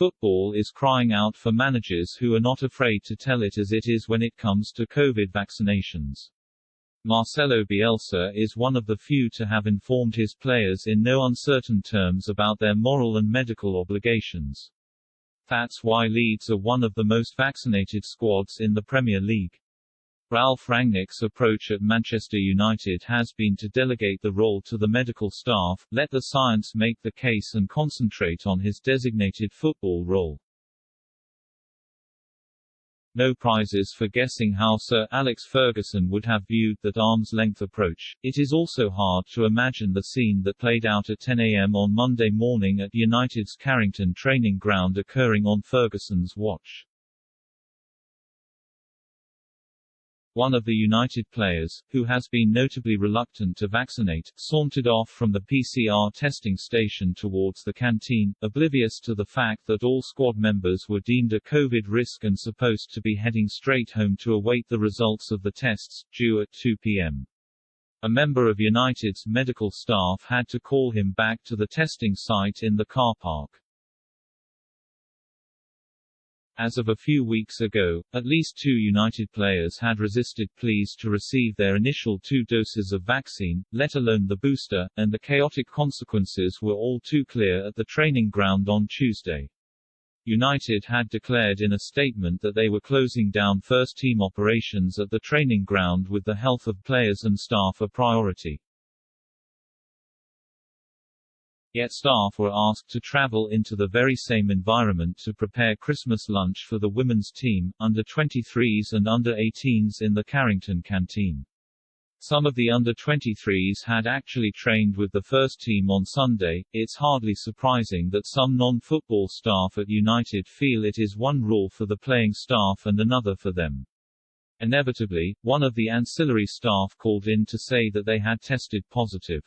Football is crying out for managers who are not afraid to tell it as it is when it comes to COVID vaccinations. Marcelo Bielsa is one of the few to have informed his players in no uncertain terms about their moral and medical obligations. That's why Leeds are one of the most vaccinated squads in the Premier League. Ralph Rangnick's approach at Manchester United has been to delegate the role to the medical staff, let the science make the case and concentrate on his designated football role. No prizes for guessing how Sir Alex Ferguson would have viewed that arm's-length approach. It is also hard to imagine the scene that played out at 10 a.m. on Monday morning at United's Carrington training ground occurring on Ferguson's watch. One of the United players, who has been notably reluctant to vaccinate, sauntered off from the PCR testing station towards the canteen, oblivious to the fact that all squad members were deemed a COVID risk and supposed to be heading straight home to await the results of the tests, due at 2 p.m. A member of United's medical staff had to call him back to the testing site in the car park. As of a few weeks ago, at least 2 United players had resisted pleas to receive their initial 2 doses of vaccine, let alone the booster, and the chaotic consequences were all too clear at the training ground on Tuesday. United had declared in a statement that they were closing down first-team operations at the training ground with the health of players and staff a priority. Yet staff were asked to travel into the very same environment to prepare Christmas lunch for the women's team, under-23s and under-18s in the Carrington canteen. Some of the under-23s had actually trained with the first team on Sunday. It's hardly surprising that some non-football staff at United feel it is one rule for the playing staff and another for them. Inevitably, one of the ancillary staff called in to say that they had tested positive.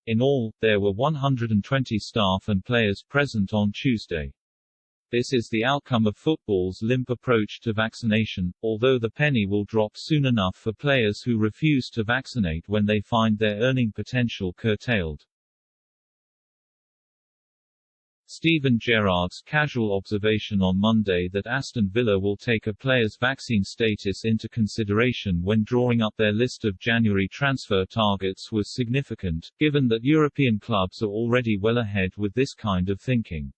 In all, there were 120 staff and players present on Tuesday. This is the outcome of football's limp approach to vaccination, although the penny will drop soon enough for players who refuse to vaccinate when they find their earning potential curtailed. Steven Gerrard's casual observation on Monday that Aston Villa will take a player's vaccine status into consideration when drawing up their list of January transfer targets was significant, given that European clubs are already well ahead with this kind of thinking.